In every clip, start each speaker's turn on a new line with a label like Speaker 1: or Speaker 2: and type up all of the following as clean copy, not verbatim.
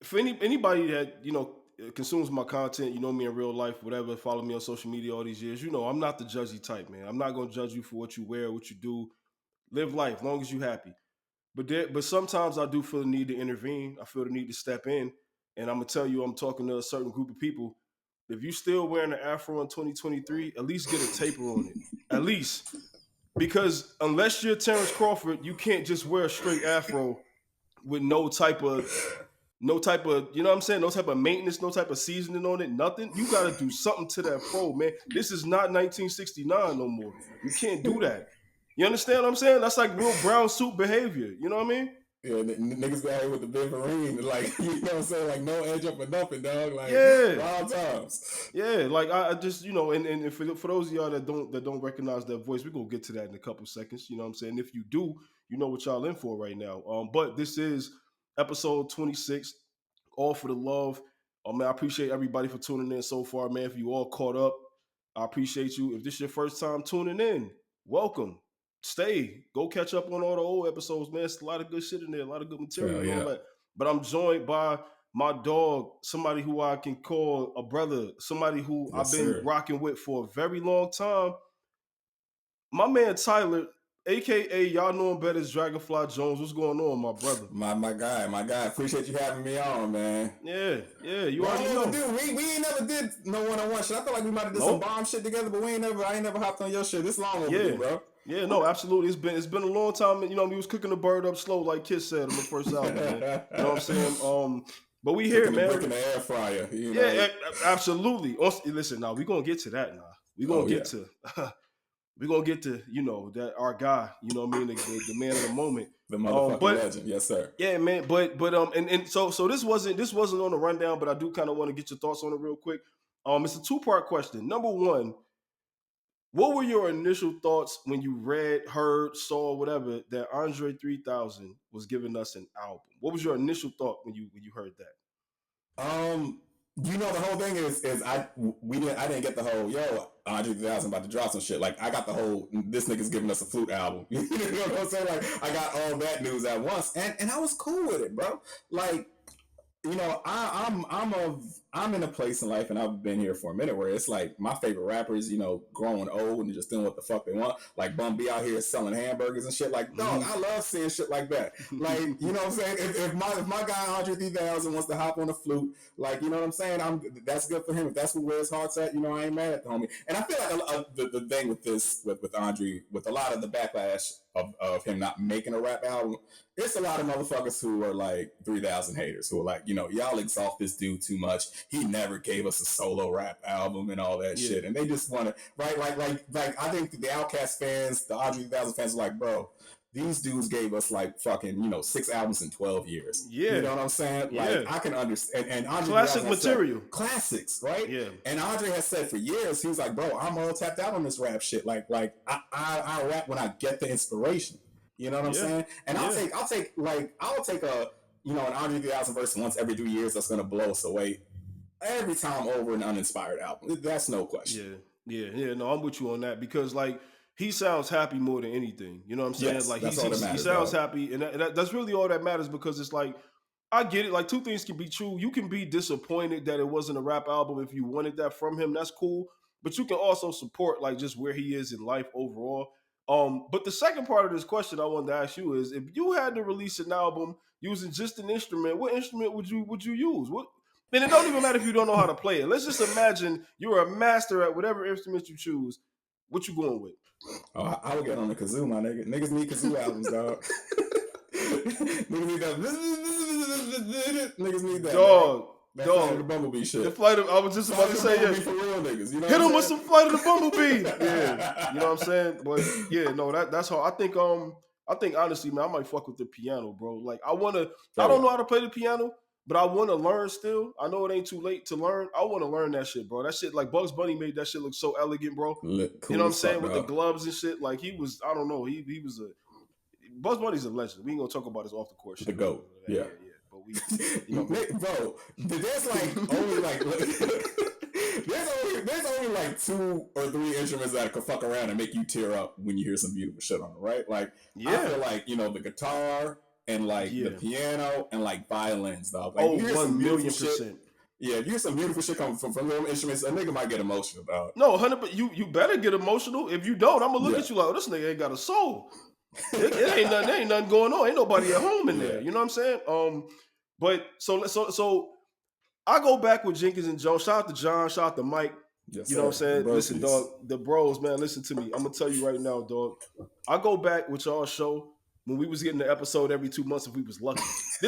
Speaker 1: for anybody that consumes my content, you know me in real life, whatever, follow me on social media all these years, I'm not the judgy type, man. I'm not gonna judge you for what you wear, what you do. Live life, long as you happy. But sometimes I do feel the need to intervene. I feel the need to step in, and I'm gonna tell you, I'm talking to a certain group of people. If you still wearing an afro in 2023, at least get a taper on it. At least, because unless you're Terrence Crawford, you can't just wear a straight afro with no type of, you know what I'm saying? No type of maintenance, no type of seasoning on it, nothing. You got to do something to that fro, man. This is not 1969 no more. You can't do that. You understand what I'm saying? That's like real brown suit behavior. You know what I mean?
Speaker 2: Yeah, niggas be out here with the Ben Vereen, like, you know what I'm saying? Like, no edge up or nothing, dog. Like,
Speaker 1: Yeah.
Speaker 2: wild times.
Speaker 1: Yeah, like I just, and for those of y'all that don't recognize that voice, we're gonna get to that in a couple seconds. You know what I'm saying? If you do, you know what y'all in for right now. But this is episode 26, all for the love. Man, I appreciate everybody for tuning in so far, man. If you all caught up, I appreciate you. If this is your first time tuning in, welcome. Stay. Go catch up on all the old episodes, man. It's a lot of good shit in there, a lot of good material and all that. But I'm joined by my dog, somebody who I can call a brother, somebody who I've been rocking with for a very long time. My man Tyler, aka y'all know him better as DragonflyJonez. What's going on, my brother?
Speaker 2: My guy. Appreciate you having me on, man.
Speaker 1: Yeah. You already know.
Speaker 2: We ain't never did no one-on-one shit. I feel like we might have did some bomb shit together, but I ain't never hopped on your shit. This long overdue, bro.
Speaker 1: Yeah, no, absolutely. It's been a long time. We was cooking the bird up slow, like Kiss said on the first album, man. You know what I'm saying? But we here, man.
Speaker 2: Cooking the air fryer.
Speaker 1: Yeah, absolutely. Listen, now we're gonna get to that now. We're gonna get to that our guy, you know what I mean, the man of the moment.
Speaker 2: The motherfucking legend, yes, sir.
Speaker 1: Yeah, man. But so this wasn't on the rundown, but I do kind of want to get your thoughts on it real quick. It's a two-part question. Number one, what were your initial thoughts when you read, heard, saw, whatever, that Andre 3000 was giving us an album? What was your initial thought when you heard that?
Speaker 2: The whole thing is I didn't get the whole Andre 3000 about to drop some shit. Like, I got the whole this nigga's giving us a flute album. You know what I'm saying? Like, I got all that news at once, and I was cool with it, bro. Like, I'm in a place in life, and I've been here for a minute, where it's like my favorite rappers, growing old and just doing what the fuck they want. Like Bum B out here selling hamburgers and shit. Like, dog, I love seeing shit like that. Like, you know what I'm saying? If my guy Andre 3000 wants to hop on the flute, like, you know what I'm saying? That's good for him. If that's where his heart's at, I ain't mad at the homie. And I feel like the thing with this, with Andre, with a lot of the backlash of him not making a rap album, it's a lot of motherfuckers who are like 3000 haters who are like, y'all exalt this dude too much. He never gave us a solo rap album and all that shit. And they just want to, right? Like I think the Outkast fans, the Andre 3000 fans are like, bro, these dudes gave us like fucking, 6 albums in 12 years. Yeah. You know what I'm saying? Like, I can understand. And Andre
Speaker 1: classic material.
Speaker 2: Classics, right?
Speaker 1: Yeah.
Speaker 2: And Andre has said for years, he was like, bro, I'm all tapped out on this rap shit. Like I rap when I get the inspiration. You know what I'm saying? And I'll take a, an Andre 3000 verse once every 3 years that's going to blow us away every time over an uninspired album. That's no question.
Speaker 1: Yeah. No, I'm with you on that, because like, he sounds happy more than anything. You know what I'm saying?
Speaker 2: Yes,
Speaker 1: like,
Speaker 2: he
Speaker 1: sounds happy, and that's really all that matters, because it's like, I get it. Like, two things can be true. You can be disappointed that it wasn't a rap album if you wanted that from him. That's cool. But you can also support, like, just where he is in life overall. But the second part of this question I wanted to ask you is, if you had to release an album using just an instrument, what instrument would you use? And it don't even matter if you don't know how to play it. Let's just imagine you're a master at whatever instrument you choose. What you going with?
Speaker 2: Oh, I would get on the kazoo, my nigga. Niggas need kazoo albums, dog. Niggas need that. Niggas need that.
Speaker 1: Dog.
Speaker 2: Flight of the Bumblebee shit.
Speaker 1: I was just about to say, yeah.
Speaker 2: For real niggas, you know.
Speaker 1: Hit him with some Flight of the Bumblebee. Yeah, you know what I'm saying. But yeah, no, that's how I think. I think honestly, man, I might fuck with the piano, bro. Like, I don't know how to play the piano, but I want to learn still. I know it ain't too late to learn. I want to learn that shit, bro. That shit, like, Bugs Bunny made that shit look so elegant, bro.
Speaker 2: Cool,
Speaker 1: you know what I'm saying? With the gloves and shit. Like, he was, I don't know. He was Bugs Bunny's a legend. We ain't gonna talk about his off the court shit.
Speaker 2: The GOAT. Yeah.
Speaker 1: But we,
Speaker 2: bro, there's like only like there's only like 2 or 3 instruments that could fuck around and make you tear up when you hear some beautiful shit on it, right? Like, I feel like, the guitar and like the piano and like violins, dog. Like,
Speaker 1: Oh,
Speaker 2: you hear some
Speaker 1: 1,000,000%.
Speaker 2: Yeah, if you hear some beautiful shit coming from them instruments, a nigga might get emotional, dog.
Speaker 1: No, 100%. You better get emotional. If you don't, I'm gonna look at you like, oh, this nigga ain't got a soul. It ain't nothing. There ain't nothing going on. Ain't nobody at home in there. You know what I'm saying? But so I go back with Jenkins and Jonez. Shout out to John. Shout out to Mike.
Speaker 2: Yes,
Speaker 1: you know what I'm saying?
Speaker 2: Bros,
Speaker 1: listen, dog. The bros, man. Listen to me. I'm gonna tell you right now, dog. I go back with y'all show when we was getting the episode every 2 months if we was lucky.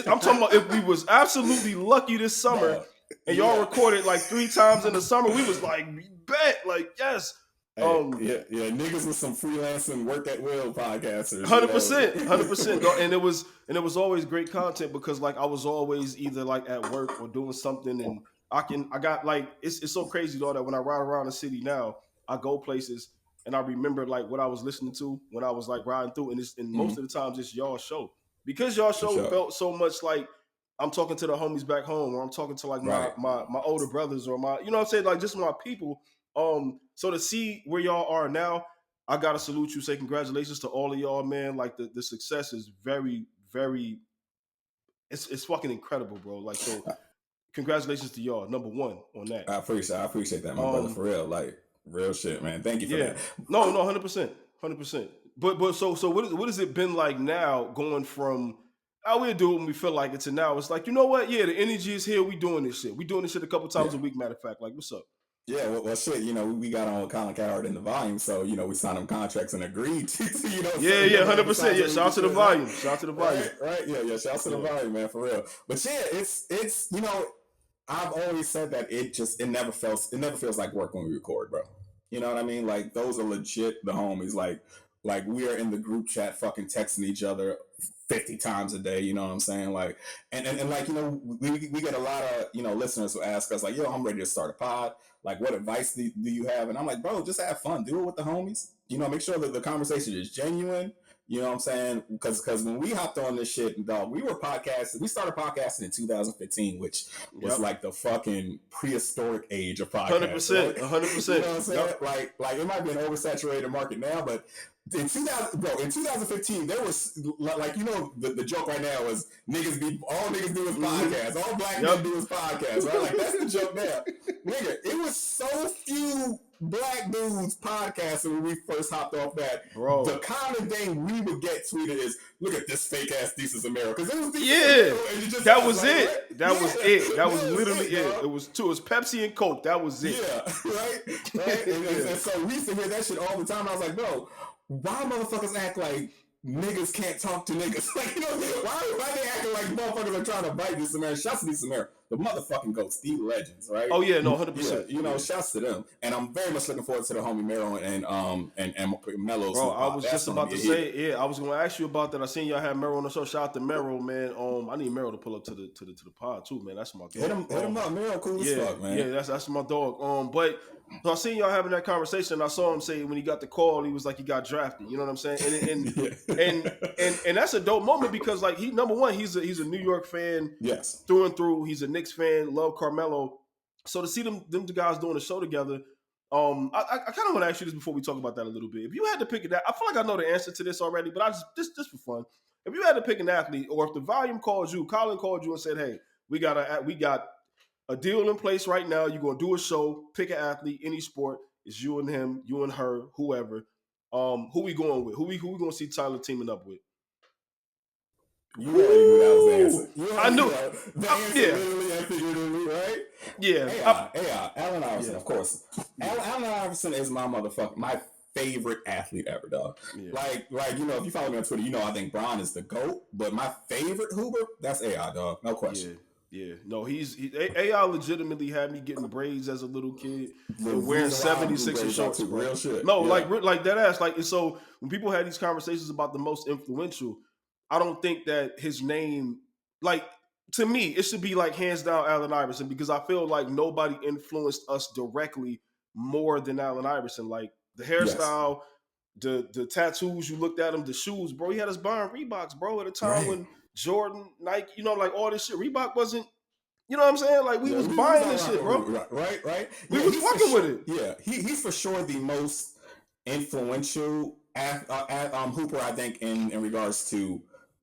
Speaker 1: I'm talking about if we was absolutely lucky this summer. And y'all recorded like 3 times in the summer. We was like, bet, like, yes.
Speaker 2: Niggas with some freelancing work at will podcasters.
Speaker 1: 100%. And it was always great content because like I was always either like at work or doing something, and I got like it's so crazy though that when I ride around the city now, I go places and I remember like what I was listening to when I was like riding through, and most of the times it's y'all show because y'all show felt so much like I'm talking to the homies back home, or I'm talking to like my older brothers, or my, you know what I'm saying, like just my people. So to see where y'all are now, I gotta salute you. Say congratulations to all of y'all, man. Like the success is very, very. It's fucking incredible, bro. Like, so, congratulations to y'all. Number one on that.
Speaker 2: I appreciate that, my brother, for real. Like, real shit, man. Thank you for that.
Speaker 1: No, 100%. But so what has it been like now, going from we'll do it when we feel like it to now? It's like, you know what? Yeah, the energy is here. We doing this shit. We doing this shit a couple times a week. Matter of fact, like, what's up?
Speaker 2: Yeah, well, shit, you know, we got on Colin Coward in the volume, so, you know, we signed them contracts and agreed to, you know.
Speaker 1: Yeah, 100%. Yeah, shout out to the volume. Shout out to the volume.
Speaker 2: Right. Yeah, shout out to the volume, man, for real. But yeah, it's you know, I've always said that it never feels like work when we record, bro. You know what I mean? Like, those are legit the homies. Like we are in the group chat fucking texting each other 50 times a day, you know what I'm saying? Like, and like, you know, we get a lot of, you know, listeners who ask us like, yo, I'm ready to start a pod. Like, what advice do you have? And I'm like, bro, just have fun. Do it with the homies. You know, make sure that the conversation is genuine. You know what I'm saying? Because when we hopped on this shit, dog, we started podcasting in 2015, which was like the fucking prehistoric age of podcasting.
Speaker 1: 100%.
Speaker 2: You know what I'm saying? Like it might be an oversaturated market now, but in 2015, there was like, you know, the joke right now is all niggas do is podcasts. All black men do is podcasts, right? Like, that's the joke now. Nigga, it was so few black dudes podcasting when we first hopped off that. Bro, the common thing we would get tweeted is, look at this fake ass Thesis America. Because it was Thesis
Speaker 1: that was it. Right? That was it. That was literally it. It was Pepsi and Coke. That was it.
Speaker 2: Yeah, right? And so we used to hear that shit all the time. I was like, bro, why motherfuckers act like niggas can't talk to niggas? Like, you know, why they acting like motherfuckers are trying to bite this America? Shouts to this America. The motherfucking GOATs, the legends, right?
Speaker 1: Oh yeah, no, 100%.
Speaker 2: Yeah, you know, shouts to them. And I'm very much looking forward to the homie Mero and Mello's.
Speaker 1: Bro, I was just about to say, I was going to ask you about that. I seen y'all had Mero on the show. Shout out to Mero, man. I need Mero to pull up to the pod too, man. That's my dog.
Speaker 2: Hit him up, Mero, cool as fuck, man.
Speaker 1: Yeah, that's my dog. But so I seen y'all having that conversation. I saw him say when he got the call, he was like he got drafted. You know what I'm saying? And that's a dope moment because like number one, he's a New York fan,
Speaker 2: yes,
Speaker 1: through and through. He's a Knicks fan, love Carmelo. So to see them two guys doing a show together, I kind of want to ask you this before we talk about that a little bit. If you had to pick it, I feel like I know the answer to this already, but I just for fun, if you had to pick an athlete, or if the volume called you, Colin called you and said, hey, we got a deal in place right now. You're going to do a show, pick an athlete, any sport. It's you and him, you and her, whoever. Who we going with? Who we going to see Tyler teaming up with?
Speaker 2: You already knew that was the answer.
Speaker 1: I knew.
Speaker 2: The answer literally and figuratively, right?
Speaker 1: Yeah.
Speaker 2: Allen Iverson, of course. Allen Iverson is my favorite athlete ever, dog. Yeah. Like, you know, if you follow me on Twitter, you know I think Bron is the GOAT, but my favorite Hooper, that's AI, dog. No question.
Speaker 1: Yeah. No, AI legitimately had me getting braids as a little kid and wearing 76 shorts.
Speaker 2: Real shit.
Speaker 1: No, yeah. like that ass. Like, and so when people had these conversations about the most influential, I don't think that his name, like, to me, it should be like hands down Allen Iverson, because I feel like nobody influenced us directly more than Allen Iverson. Like the hairstyle, the tattoos, you looked at him, the shoes, bro. He had us buying Reeboks, bro, at a time when Jordan, Nike, you know, like all this shit. Reebok wasn't, you know what I'm saying? Like we was buying this shit, bro.
Speaker 2: Right.
Speaker 1: We was fucking with it.
Speaker 2: Yeah, he's for sure the most influential Hooper, I think, in regards to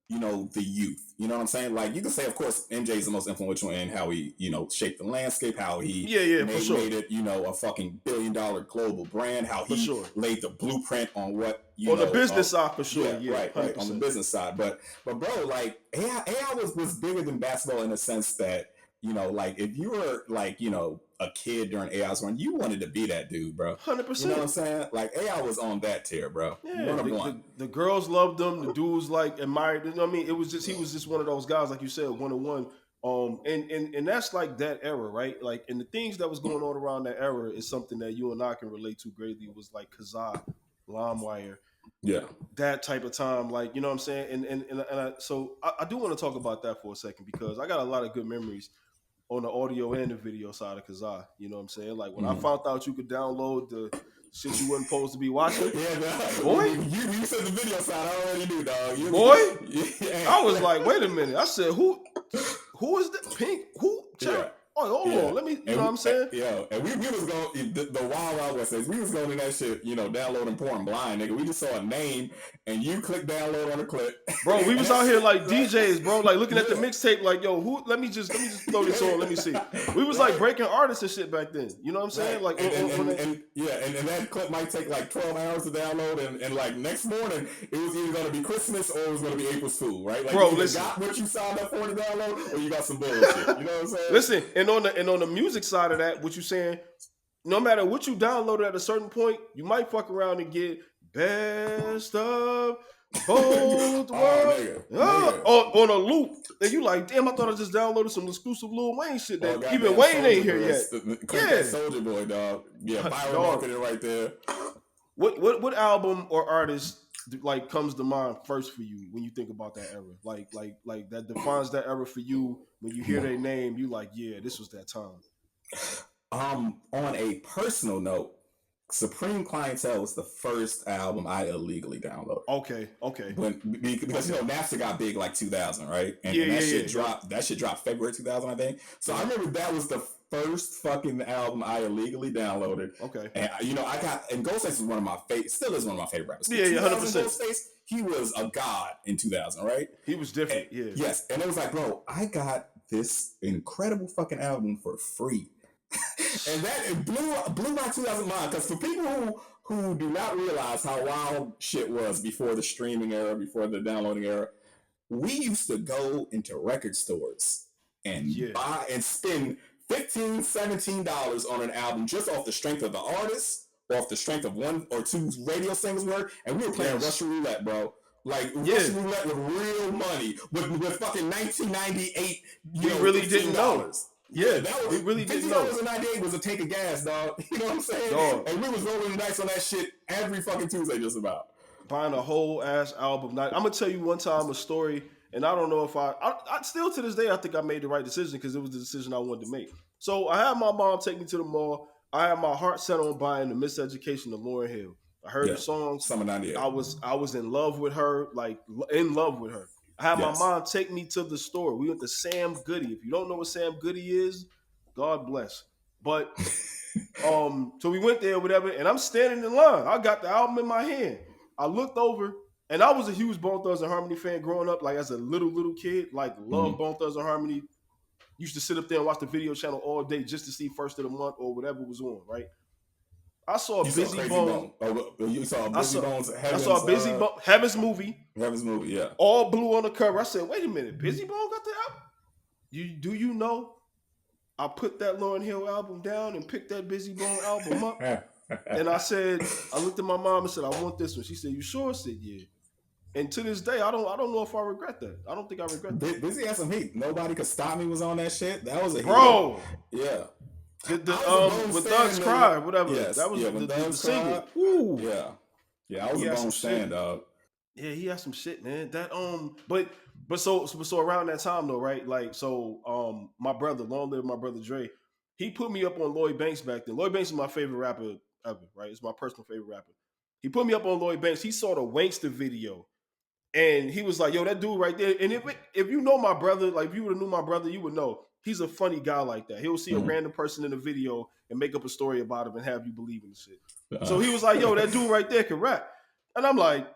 Speaker 2: the youth. You know what I'm saying? Like, you can say, of course, MJ is the most influential in how he, shaped the landscape, how he made it, a fucking $1 billion global brand, how he laid the blueprint on what,
Speaker 1: on the business side, for sure.
Speaker 2: Right, on the business side. But bro, like, AI was bigger than basketball in the sense that, like, if you were, like, a kid during AI's run, you wanted to be that dude, bro.
Speaker 1: 100%.
Speaker 2: You know what I'm saying? Like, AI was on that tier, bro.
Speaker 1: Yeah, the girls loved him. The dudes like admired. You know what I mean? He was just one of those guys, like you said, 101. And that's like that era, right? Like, and the things that was going on around that era is something that you and I can relate to greatly. It was like Kazaa, LimeWire, that type of time. Like, you know what I'm saying? So I do want to talk about that for a second, because I got a lot of good memories on the audio and the video side of Kazaa. You know what I'm saying? Like, when I found out you could download the shit you wasn't supposed to be watching.
Speaker 2: Boy, you said the video side. I already knew, dog.
Speaker 1: I was like, wait a minute. I said, who is that? Pink? Who? Oh, hold on. Let me, you know what I'm saying?
Speaker 2: And we was going, the Wild West days, we was going to that shit, downloading porn blind, nigga. We just saw a name, and you click download on the clip.
Speaker 1: Bro, we was out here like DJs, bro, like looking at the mixtape, like, yo, let me just throw this on, let me see. We was like breaking artists and shit back then. You know what I'm saying? Like,
Speaker 2: and that clip might take like 12 hours to download, and like next morning, it was either going to be Christmas or it was going to be April's Fool, right? Like,
Speaker 1: bro,
Speaker 2: you
Speaker 1: listen,
Speaker 2: got what you signed up for to download, or you got some bullshit. You know what I'm saying?
Speaker 1: Listen, and on the music side of that, what you saying, no matter what you downloaded at a certain point, you might fuck around and get best of both worlds on a loop. And you like, damn, I thought I just downloaded some exclusive Lil Wayne shit that even Wayne ain't here yet.
Speaker 2: Soldier Boy, dog. Yeah, viral marketing right there.
Speaker 1: What album or artist like comes to mind first for you when you think about that era? Like that defines that era for you. When you hear their name, you like, yeah, this was that time.
Speaker 2: On a personal note, Supreme Clientele was the first album I illegally downloaded.
Speaker 1: Okay.
Speaker 2: Because Napster got big like 2000, right? And that shit dropped. That shit dropped February 2000, I think. So I remember that was the first fucking album I illegally downloaded.
Speaker 1: Okay.
Speaker 2: And Ghostface was one of my still is one of my favorite rappers.
Speaker 1: Yeah, 100%.
Speaker 2: Ghostface, he was a god in 2000, right?
Speaker 1: He was different.
Speaker 2: Yes, and it was like, bro, I got this incredible fucking album for free. And that blew my 2000 mind, because for people who do not realize how wild shit was before the streaming era, before the downloading era, we used to go into record stores and buy and spend $15, $17 on an album just off the strength of the artist, or off the strength of one or two radio singles we heard, and we were playing Russian roulette, bro. Like, Russian roulette with real money, with fucking 1998.
Speaker 1: We really didn't know.
Speaker 2: Yeah, we really didn't know. $50 in 98 was a take of gas, dog. You know what I'm saying? Dog. And we was rolling the dice on that shit every fucking Tuesday, just about.
Speaker 1: Buying a whole ass album. I'm gonna tell you one time a story, and I don't know if I still to this day I think I made the right decision, because it was the decision I wanted to make. So I had my mom take me to the mall. I had my heart set on buying the Miseducation of Lauryn Hill. I heard the songs.
Speaker 2: Summer 98.
Speaker 1: I was in love with her, like in love with her. I had my mom take me to the store. We went to Sam Goody. If you don't know what Sam Goody is, God bless. But so we went there, whatever, and I'm standing in line. I got the album in my hand. I looked over, and I was a huge Bone Thugs and Harmony fan growing up, like as a little kid, like loved Bone Thugs and Harmony. Used to sit up there and watch the video channel all day just to see First of the Month or whatever was on, right? I saw Busy Bone.
Speaker 2: You saw Busy Bones.
Speaker 1: I saw Busy Bone. Heaven's Movie.
Speaker 2: Heaven's Movie, yeah.
Speaker 1: All blue on the cover. I said, wait a minute, Busy Bone got the album? Do you know? I put that Lauryn Hill album down and picked that Busy Bone album up. And I looked at my mom and said, I want this one. She said, you sure? I said, yeah. And to this day, I don't know if I regret that. I don't think I regret that.
Speaker 2: Busy had some heat. Nobody Could Stop Me was on that shit. That was a hit.
Speaker 1: Bro.
Speaker 2: Yeah.
Speaker 1: With Thugs Cry, whatever. Yes. That was the single. Ooh.
Speaker 2: Yeah, I was a Bone fan, dog.
Speaker 1: Yeah, he had some shit, man. That but so around that time though, right? Like, so my brother, long live my brother Dre, he put me up on Lloyd Banks back then. Lloyd Banks is my favorite rapper ever, right? It's my personal favorite rapper. He put me up on Lloyd Banks. He saw the Wankster video. And he was like, yo, that dude right there. And if you know my brother, like if you would have knew my brother, you would know he's a funny guy like that. He'll see a random person in a video and make up a story about him and have you believe in the shit. So he was like, yo, that dude right there can rap. And I'm like,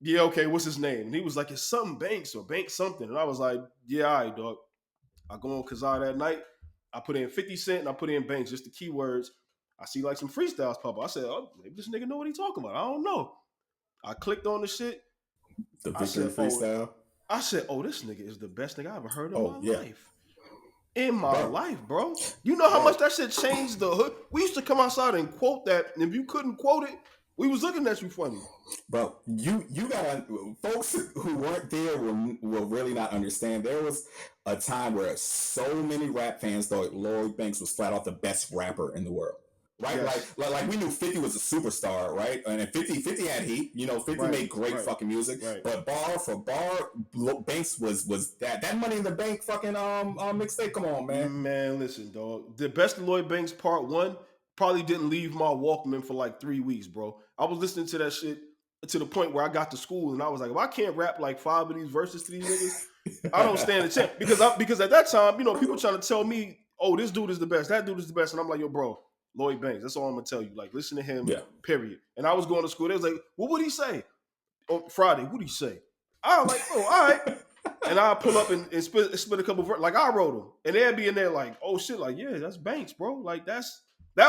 Speaker 1: yeah, okay, what's his name? And he was like, it's something Banks or Banks something. And I was like, yeah, all right, dog. I go on Kazaa that night. I put in 50 Cent and I put in Banks, just the keywords. I see like some freestyles pop up. I said, oh, maybe this nigga know what he talking about. I don't know. I clicked on the shit.
Speaker 2: The
Speaker 1: I
Speaker 2: Victory
Speaker 1: said, oh,
Speaker 2: freestyle.
Speaker 1: this nigga is the best nigga I ever heard in
Speaker 2: Oh
Speaker 1: my
Speaker 2: yeah,
Speaker 1: life. In my
Speaker 2: bro,
Speaker 1: life, bro. You know how much that shit changed the hood? We used to come outside and quote that, and if you couldn't quote it, we was looking at you funny.
Speaker 2: Bro, you got folks who weren't there will really not understand. There was a time where so many rap fans thought Lloyd Banks was flat out the best rapper in the world. Right,
Speaker 1: Yes.
Speaker 2: like we knew 50 was a superstar, right? And 50 had heat. You know, 50
Speaker 1: Right,
Speaker 2: made great
Speaker 1: right,
Speaker 2: fucking music.
Speaker 1: right.
Speaker 2: But bar for bar, Banks was that Money in the Bank fucking mixtape. Come on, man.
Speaker 1: Man, listen, dog. The best of Lloyd Banks Part 1 probably didn't leave my Walkman for like 3 weeks, bro. I was listening to that shit to the point where I got to school and I was like, if I can't rap like 5 of these verses to these niggas, I don't stand a chance. Because at that time, you know, people trying to tell me, oh, this dude is the best, that dude is the best. And I'm like, yo, bro, Lloyd Banks. That's all I'm gonna tell you. Like, listen to him,
Speaker 2: Yeah.
Speaker 1: period. And I was going to school. They was like, what would he say? On Friday, what did he say? I was like, oh, all right. And I pull up and spit a couple of like I wrote them, and they'd be in there like, oh shit, like yeah, that's Banks, bro. Like that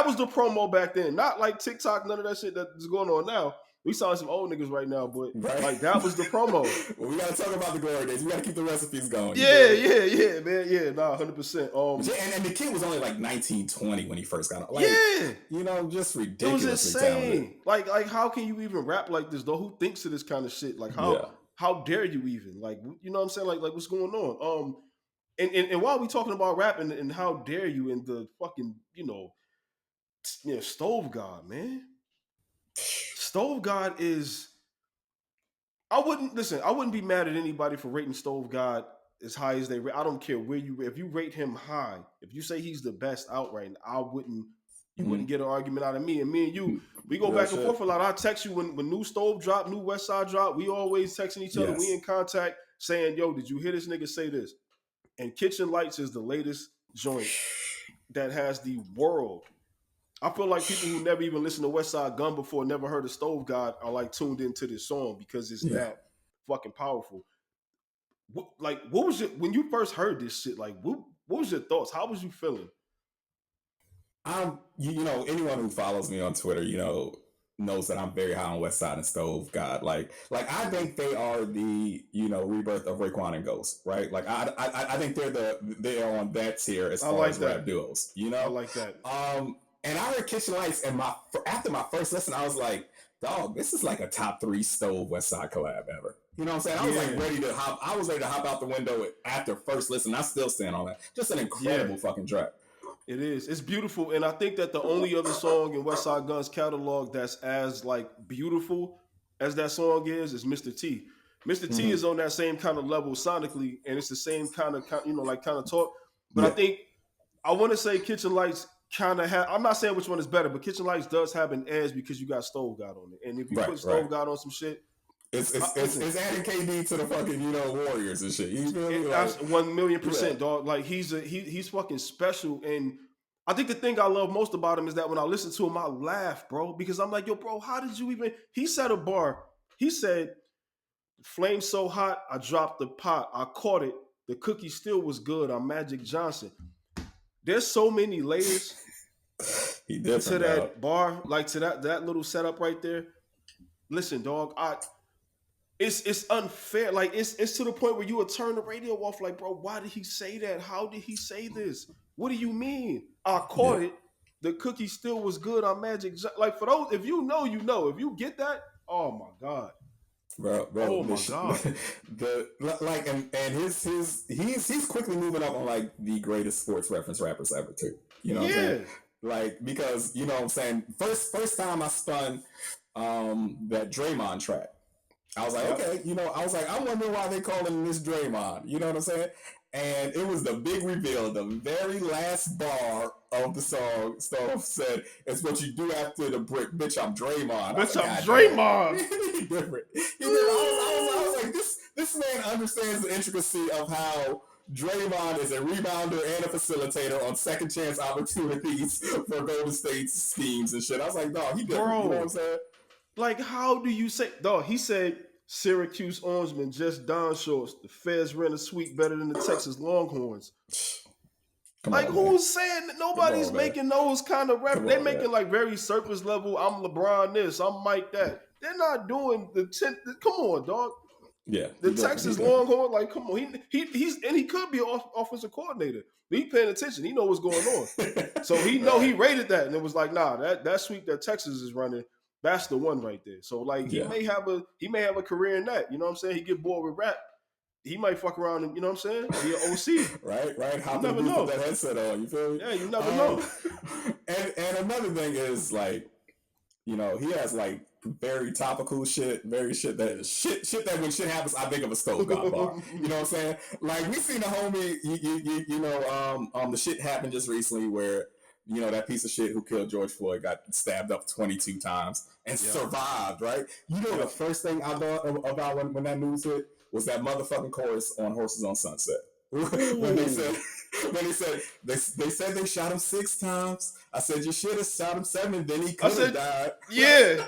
Speaker 1: was the promo back then, not like TikTok, none of that shit that's going on now. We saw some old niggas right now, but
Speaker 2: Right.
Speaker 1: like that was the promo.
Speaker 2: Well, we gotta talk about the glory days. We gotta keep the recipes going.
Speaker 1: Yeah, man, yeah, nah, 100%.
Speaker 2: And the kid was only like 19, 20 when he first got on. Like,
Speaker 1: yeah,
Speaker 2: you know, just
Speaker 1: it was
Speaker 2: ridiculously
Speaker 1: insane.
Speaker 2: talented.
Speaker 1: Like how can you even rap like this though? Who thinks of this kind of shit? Like how dare you even? Like you know what I'm saying? Like what's going on? And while we talking about rap and how dare you and the fucking Stove God, man. Stove God is. I wouldn't be mad at anybody for rating Stove God as high as they rate. I don't care where you if you rate him high. If you say he's the best out right now, I wouldn't. You wouldn't get an argument out of me. And me and you, we go back and forth a lot. I text you when new Stove drop, new West Side drop. We always texting each other.
Speaker 2: Yes.
Speaker 1: We in contact saying, yo, did you hear this nigga say this? And Kitchen Lights is the latest joint that has the world. I feel like people who never even listened to West Side Gun before, never heard of Stove God, are like tuned into this song because it's that fucking powerful. What was it when you first heard this shit? Like, what was your thoughts? How was you feeling?
Speaker 2: You know, anyone who follows me on Twitter, you know, knows that I'm very high on West Side and Stove God. Like I think they are the, you know, rebirth of Raekwon and Ghost, right? Like I think they're on that tier as far as rap duos. You know,
Speaker 1: I like that.
Speaker 2: And I heard Kitchen Lights, and after my first listen, I was like, dog, this is like a top 3 Stove West Side collab ever. You know what I'm saying? I was like ready to hop out the window after first listen. I still stand on that. Just an incredible fucking track.
Speaker 1: It is. It's beautiful. And I think that the only other song in West Side Gun's catalog that's as like beautiful as that song is Mr. T. Mr. T is on that same kind of level sonically, and it's the same kind of talk. But I think I want to say Kitchen Lights kind of have. I'm not saying which one is better, but Kitchen Lights does have an edge because you got Stove God on it. And if you put Stove God on some shit,
Speaker 2: it's adding KD to the fucking, you know, Warriors and shit. You feel me?
Speaker 1: That's 1,000,000%, dog. Like he's fucking special. And I think the thing I love most about him is that when I listen to him, I laugh, bro, because I'm like, yo, bro, how did you even? He said a bar. He said, "Flame so hot, I dropped the pot. I caught it. The cookie still was good. I'm Magic Johnson." There's so many layers
Speaker 2: to
Speaker 1: that bar, like to that little setup right there. Listen, dog, it's unfair. Like it's to the point where you would turn the radio off. Like, bro, why did he say that? How did he say this? What do you mean? I caught it. The cookie still was good on Magic. Like for those, if you know, you know. If you get that, oh my god,
Speaker 2: bro.
Speaker 1: Oh my god.
Speaker 2: He's quickly moving up on like the greatest sports reference rappers ever too. You know what I'm saying? Like, because, you know what I'm saying, first time I spun that Draymond track, I was like, okay, you know, I wonder why they calling this Draymond. You know what I'm saying? And it was the big reveal. The very last bar of the song, Stove said, "It's what you do after the brick, bitch. I'm Draymond."
Speaker 1: Bitch, I'm Draymond.
Speaker 2: Different. I was like, this man understands the intricacy of how Draymond is a rebounder and a facilitator on second chance opportunities for Golden State's schemes and shit. I was like, dog, he different. You know what I'm saying?
Speaker 1: Like, how do you say, dog? He said, Syracuse Orangemen just Don shorts. The Feds rent a suite better than the Texas Longhorns.
Speaker 2: Come
Speaker 1: like,
Speaker 2: on,
Speaker 1: who's saying that nobody's making those kind of rap? They're making like very surface level. I'm LeBron this, I'm Mike that. They're not doing the 10. Come on, dog.
Speaker 2: Yeah,
Speaker 1: the Texas Longhorn, like, come on, he could be an offensive coordinator. But he paying attention. He know what's going on. So he know he rated that, and it was like, nah, that suite that Texas is running, that's the one right there. So like, he may have a career in that. You know what I'm saying? He get bored with rap. He might fuck around and, you know what I'm saying, be an OC.
Speaker 2: right. Hop in the booth with that headset on. You feel me?
Speaker 1: Yeah, you never know.
Speaker 2: And another thing is, like, you know, he has like very topical shit, very shit that when shit happens, I think of a Stove God bar. You know what I'm saying? Like, we seen the homie, you know, the shit happened just recently where, you know, that piece of shit who killed George Floyd got stabbed up 22 times and survived, right? You know, the first thing I thought about when that news hit was that motherfucking chorus on Horses on Sunset. when they said they said they shot him 6 times. I said, you should have shot him 7, then he could have died.
Speaker 1: Yeah.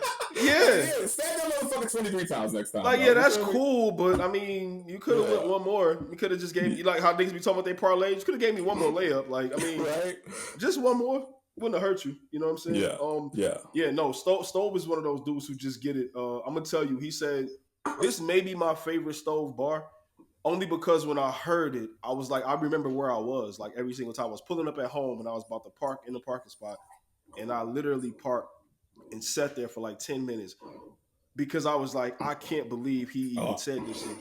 Speaker 2: Stab that motherfucker 23 times next time.
Speaker 1: Like, that's cool, but I mean, you could have went one more. You could have just gave me, like how niggas be talking about they parlays. You could have gave me one more layup. Like, I mean, just one more wouldn't have hurt you. You know what I'm saying? No, Stove is one of those dudes who just get it. I'm gonna tell you, he said this may be my favorite Stove bar. Only because when I heard it, I was like, I remember where I was. Like, every single time I was pulling up at home and I was about to park in the parking spot, and I literally parked and sat there for like 10 minutes because I was like, I can't believe he even said this shit.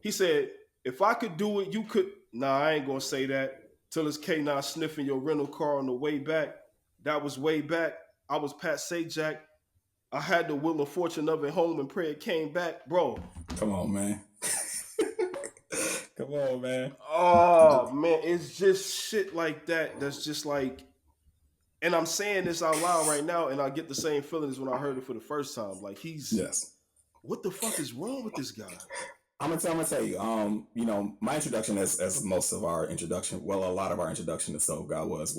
Speaker 1: He said, if I could do it, you could. Nah, I ain't gonna say that. Till it's K9 sniffing your rental car on the way back. That was way back. I was Pat Sajak. I had the Wheel of Fortune of it home and pray it came back, bro.
Speaker 2: Come on, man. Come on, man.
Speaker 1: Oh, man. It's just shit like that. That's just like, and I'm saying this out loud right now, and I get the same feelings when I heard it for the first time. Like, what the fuck is wrong with this guy?
Speaker 2: I'm gonna tell you, you know, my introduction, as most of our introduction, well, a lot of our introduction to Stove God was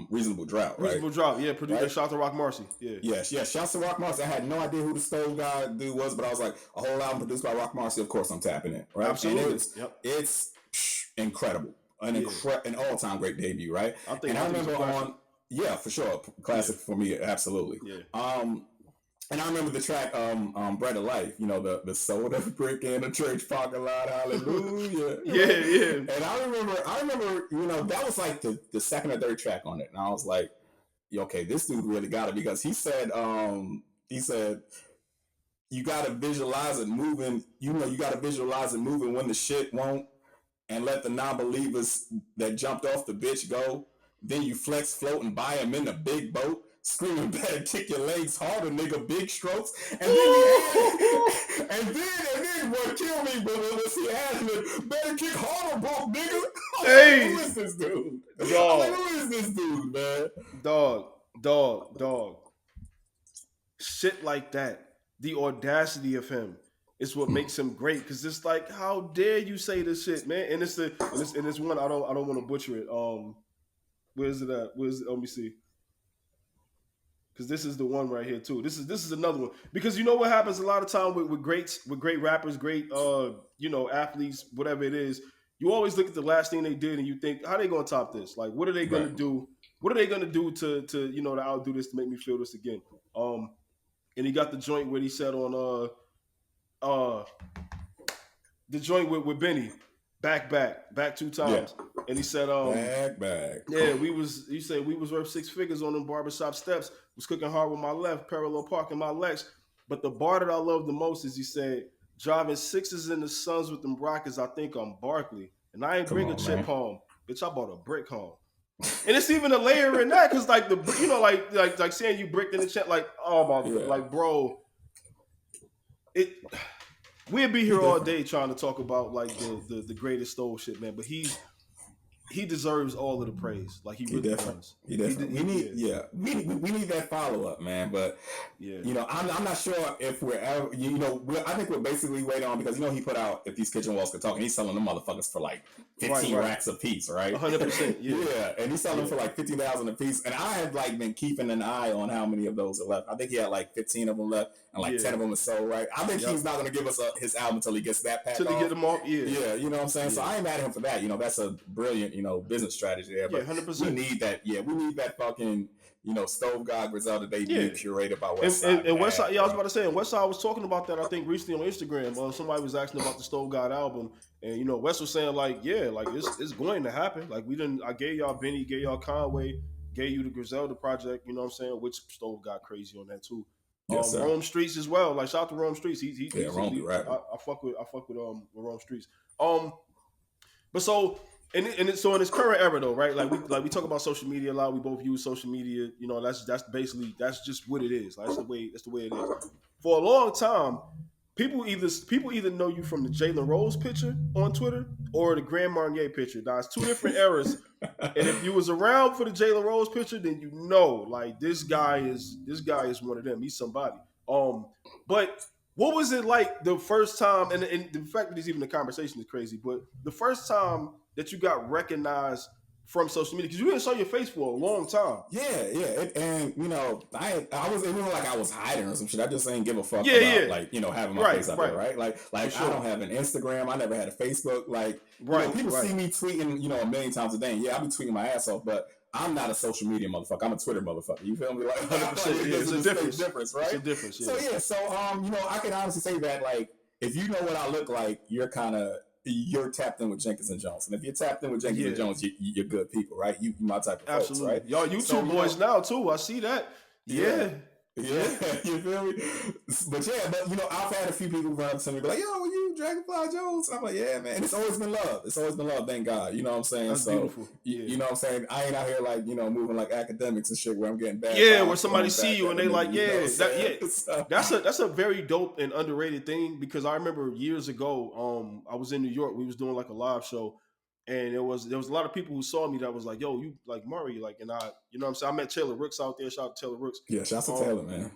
Speaker 2: Reasonable Drought, right?
Speaker 1: Reasonable Drought, yeah, produced shout to Rock Marcy, yeah.
Speaker 2: Yes, shout to Rock Marcy. I had no idea who the Stove God dude was, but I was like, a whole album produced by Rock Marcy, of course I'm tapping it, right?
Speaker 1: Absolutely.
Speaker 2: And it's incredible. An all-time great debut, right? I remember for sure, classic for me, absolutely. Yeah. And I remember the track Bread of Life, you know, the soda brick in the church parking lot, hallelujah.
Speaker 1: Yeah.
Speaker 2: And I remember, you know, that was like the second or third track on it. And I was like, okay, this dude really got it, because he said you gotta visualize it moving, when the shit won't, and let the non-believers that jumped off the bitch go. Then you flex, float, and buy him in a big boat. Screaming, better kick your legs harder, nigga, big strokes. And then what killed me, but was he asking, better kick harder, broke nigga.
Speaker 1: Hey,
Speaker 2: who is this dude?
Speaker 1: Dog.
Speaker 2: I'm like, who is this dude, man?
Speaker 1: Dog. Shit like that. The audacity of him is what makes him great. Because it's like, how dare you say this shit, man? And it's one, I don't want to butcher it. Where is it at? Let me see. Because this is the one right here too. This is another one. Because you know what happens a lot of time with great rappers, great you know, athletes, whatever it is. You always look at the last thing they did and you think, how are they gonna top this? Like, what are they gonna do? What are they gonna do to you know, to outdo this, to make me feel this again? And he got the joint where he said on the joint with Benny, back 2 times. Yeah. And he said,
Speaker 2: back.
Speaker 1: Yeah, he said we was worth 6 figures on them barbershop steps. Was cooking hard with my left, parallel parking my Lex. But the bar that I love the most is he said, driving 6s in the Suns with them Rockets, I think I'm Barkley. And I ain't bring a chip home. Bitch, I bought a brick home. And it's even a layer in that, because like you know, like saying you bricked in the chat, like, oh my God, like, bro, we'd be here all day trying to talk about like the greatest Stove shit, man. But he's he deserves all of the praise. Like he really does.
Speaker 2: He definitely. We need that follow up, man. But I'm not sure if we're ever. I think we're basically waiting on, because he put out If These Kitchen Walls Could Talk, and he's selling them motherfuckers for like 15 racks a piece, right?
Speaker 1: 100%.
Speaker 2: Yeah, and he's selling them for like 50,000 a piece. And I have like been keeping an eye on how many of those are left. I think he had like 15 of them left, and like 10 of them are sold, right? I think he's not going to give us his album until he gets that pack.
Speaker 1: Until he get them off,
Speaker 2: yeah. You know what I'm saying? So I ain't mad at him for that. That's a brilliant, business strategy there. But
Speaker 1: 100%.
Speaker 2: we need that. Yeah, we need that fucking, Stove God Griselda debut curated by Westside.
Speaker 1: And Westside, I was about to say, and Westside was talking about that, I think, recently on Instagram. Somebody was asking about the Stove God album, and Wes was saying like, it's going to happen. Like I gave y'all Benny, gave y'all Conway, gave you the Griselda project. You know what I'm saying? Which Stove got crazy on that too.
Speaker 2: Yes,
Speaker 1: Rome Streets as well. Like shout out to Rome Streets.
Speaker 2: Rome, right?
Speaker 1: I fuck with Rome Streets. But so. So in this current era though, right? Like we talk about social media a lot. We both use social media. That's just what it is. Like, that's the way it is. For a long time, people either know you from the Jalen Rose picture on Twitter or the Grand Marnier picture. Now it's two different eras. And if you was around for the Jalen Rose picture, then like this guy is one of them. He's somebody. But what was it like the first time? And the fact that there's even a conversation is crazy. But the first time that you got recognized from social media, because you didn't show your face for a long time.
Speaker 2: Yeah. I was like I was hiding or some shit. I just ain't give a fuck about like having my face out there, right? Like sure. I don't have an Instagram. I never had a Facebook. Like people see me tweeting a million times a day. And yeah, I be tweeting my ass off, but I'm not a social media motherfucker. I'm a Twitter motherfucker. You feel me? Like
Speaker 1: 100%. It's a difference, right?
Speaker 2: It's a difference. Yeah. So I can honestly say that like if you know what I look like, you're tapped in with Jenkins and Jonez. And if you're tapped in with Jenkins and Jonez, you're good people, right? You my type of folks, right?
Speaker 1: Y'all YouTube boys now too. I see that. Yeah.
Speaker 2: Yeah, you feel me? But I've had a few people run up to me be like, yo, you DragonflyJonez? And I'm like, yeah, man. And it's always been love. Thank God. You know what I'm saying?
Speaker 1: That's beautiful.
Speaker 2: You know what I'm saying? I ain't out here like, moving like academics and shit where I'm getting bad.
Speaker 1: Yeah, where somebody see you and they like, that's a very dope and underrated thing, because I remember years ago, I was in New York. We was doing like a live show. And there was a lot of people who saw me that was like, yo, you like Murray, like, and I, you know what I'm saying? I met Taylor Rooks out there. Shout out to Taylor Rooks.
Speaker 2: Yeah, shout out to Taylor, man.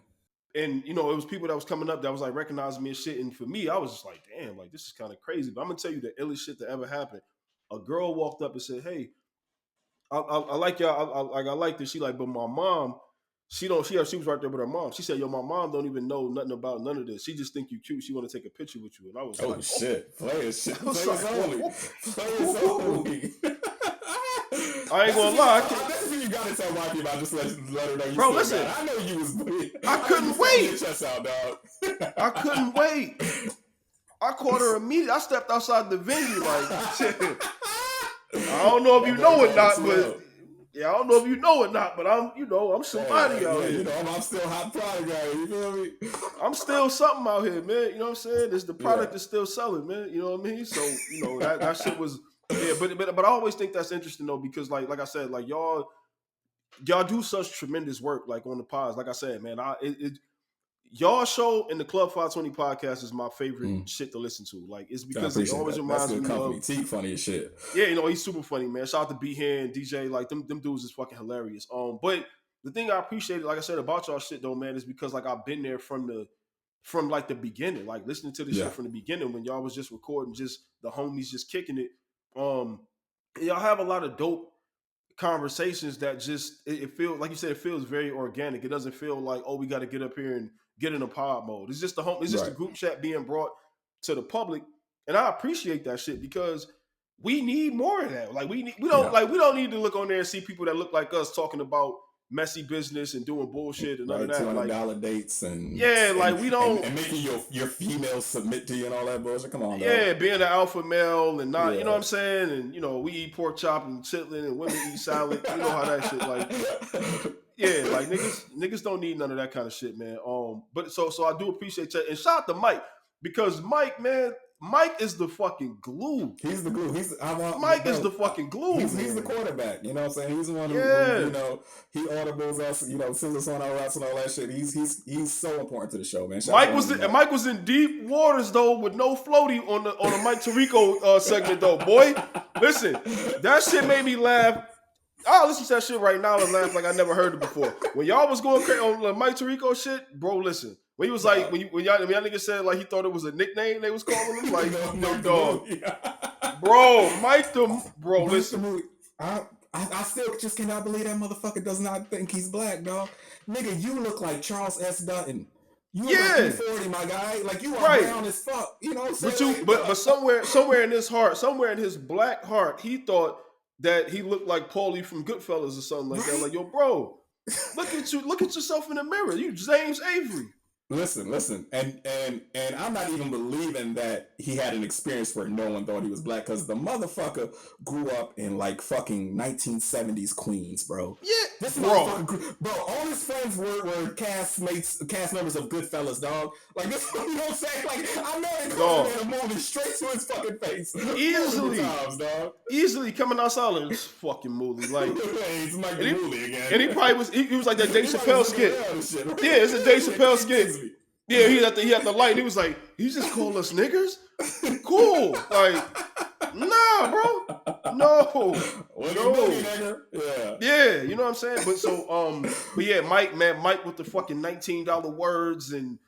Speaker 1: And, it was people that was coming up that was like recognizing me and shit. And for me, I was just like, damn, like, this is kind of crazy. But I'm going to tell you the illest shit that ever happened. A girl walked up and said, hey, I like y'all. I like this. She like, but my mom, she was right there with her mom. She said, yo, my mom don't even know nothing about none of this. She just think you cute. She want to take a picture with you. And I was like,
Speaker 2: shit. Players only. Players only.
Speaker 1: I ain't gonna lie.
Speaker 2: That's what you gotta tell my people. I just let her know you.
Speaker 1: Bro, listen.
Speaker 2: I know you was.
Speaker 1: I couldn't wait.
Speaker 2: Get your chest out, dog.
Speaker 1: I couldn't wait. I caught her immediately. I stepped outside the venue like, shit. I don't know if you know it not, but. Yeah, I don't know if you know it not, but I'm somebody out here.
Speaker 2: I'm still hot product out here. You feel me?
Speaker 1: I'm still something out here, man. You know what I'm saying? The product is still selling, man. You know what I mean? So, that shit was, but I always think that's interesting though, because like I said, like y'all do such tremendous work, like on the pods. Like I said, man, y'all show in the Club 520 podcast is my favorite shit to listen to. Like, it's because it always reminds me of
Speaker 2: Teague funny as shit.
Speaker 1: Yeah, he's super funny, man. Shout out to B and DJ. Like, them dudes is fucking hilarious. But the thing I appreciate, like I said, about y'all shit though, man, is because like I've been there from like the beginning, like listening to the shit from the beginning when y'all was just recording, just the homies just kicking it. Y'all have a lot of dope conversations that just it feels like you said, it feels very organic. It doesn't feel like, oh, we got to get up here and get in a pod mode. It's just the group chat being brought to the public, and I appreciate that shit because we need more of that. Like we don't need to look on there and see people that look like us talking about messy business and doing bullshit and none of that.
Speaker 2: $200 dates and
Speaker 1: we don't
Speaker 2: and making your female submit to you and all that bullshit. Come on,
Speaker 1: being an alpha male and not, you know what I'm saying, and we eat pork chop and chitlin and women eat salad. You know how that shit like. Yeah, like niggas don't need none of that kind of shit, man. But so I do appreciate that. And shout out to Mike, because Mike, man, Mike is the fucking glue.
Speaker 2: He's the glue.
Speaker 1: Mike is the fucking glue.
Speaker 2: He's the quarterback. You know what I'm saying? He's the one who he audibles us, sends us on our routes and all that shit. He's so important to the show, man.
Speaker 1: Mike was in deep waters though with no floaty on the Mike Tirico segment though, boy. Listen, that shit made me laugh. I'll listen to that shit right now and laugh like I never heard it before. When y'all was going crazy on Mike Tirico shit, bro, listen. When he was like, when y'all niggas said like he thought it was a nickname they was calling him, like, no dog. Bro, listen.
Speaker 2: I still just cannot believe that motherfucker does not think he's black, dog. Nigga, you look like Charles S. Dutton. You look like 40, my guy. Like, you are brown as fuck. You know what I'm saying?
Speaker 1: But somewhere in his heart, somewhere in his black heart, he thought that he looked like Paulie from Goodfellas or something like that. Like, yo, bro, look at yourself in the mirror. You James Avery.
Speaker 2: Listen, and I'm not even believing that he had an experience where no one thought he was black, because the motherfucker grew up in like fucking 1970s Queens, bro.
Speaker 1: Yeah,
Speaker 2: this motherfucker, bro. All his friends were cast members of Goodfellas, dog. Like this, you know what I'm saying? Like I know they called him a movie straight to his fucking face,
Speaker 1: easily coming outside this fucking movie, like
Speaker 2: he's Mike the Movie again.
Speaker 1: And he probably was. He was like that Dave Chappelle skit. Yeah, it's a Dave Chappelle skit. Yeah, he had the light. And he was like, "He just called us niggers." Cool, like, nah, bro, no. Yeah, you know what I'm saying. But yeah, Mike with the fucking $19 words, and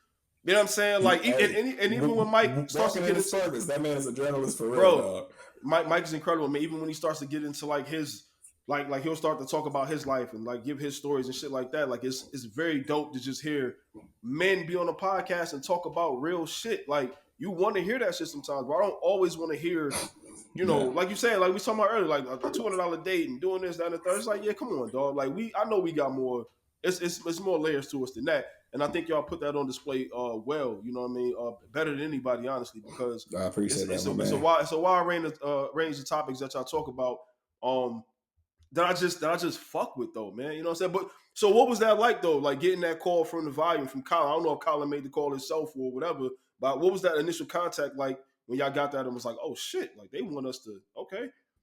Speaker 1: you know what I'm saying. Like, and even when Mike starts to get into
Speaker 2: service, that man is a journalist for real,
Speaker 1: bro.
Speaker 2: Dog.
Speaker 1: Mike is incredible, man. Even when he starts to get into like his. Like he'll start to talk about his life and like give his stories and shit like that. Like it's very dope to just hear men be on a podcast and talk about real shit. Like you want to hear that shit sometimes, but I don't always want to hear, you know, like you said, like we was talking about earlier, like a $200 date and doing this, that, and the third. It's like, yeah, come on, dog. Like I know we got more. It's more layers to us than that, and I think y'all put that on display well. You know what I mean? Better than anybody, honestly, because
Speaker 2: I appreciate that.
Speaker 1: It's a wide range of topics that y'all talk about. That I just fuck with though, man. You know what I'm saying? But so what was that like though? Like getting that call from the volume from Colin. I don't know if Colin made the call himself or whatever, but what was that initial contact like when y'all got that and was like, oh shit, like they want us to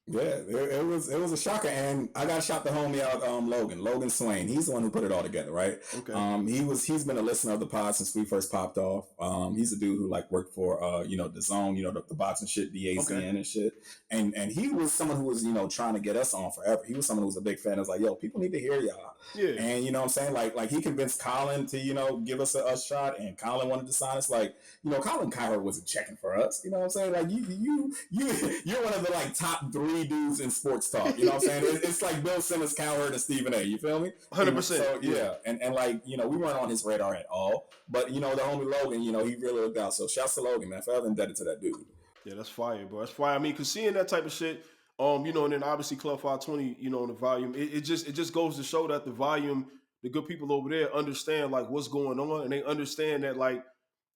Speaker 2: Yeah, it was a shocker, and I got to shout the homie out, Logan Swain. He's the one who put it all together, right?
Speaker 1: Okay.
Speaker 2: He's been a listener of the pod since we first popped off. He's a dude who like worked for the Zone, the boxing shit, BACN and shit, and he was someone who was trying to get us on forever. He was someone who was a big fan. I was like, yo, people need to hear y'all.
Speaker 1: Yeah.
Speaker 2: And you know what I'm saying, like he convinced Colin to give us a shot, and Colin wanted to sign us. Like Colin Cowherd wasn't checking for us. You know what I'm saying? Like you're one of the like top 3 dudes in sports talk. You know what I'm saying? It's like Bill Simmons, Cowherd, and Stephen A. You feel me?
Speaker 1: 100%.
Speaker 2: So yeah, and like we weren't on his radar at all. But the homie Logan, he really looked out. So shouts to Logan, man. Forever indebted to that dude.
Speaker 1: Yeah, that's fire, bro. That's fire. I mean, cause seeing that type of shit, and then obviously Club 520, in the volume, it just goes to show that the volume, the good people over there understand like what's going on, and they understand that like.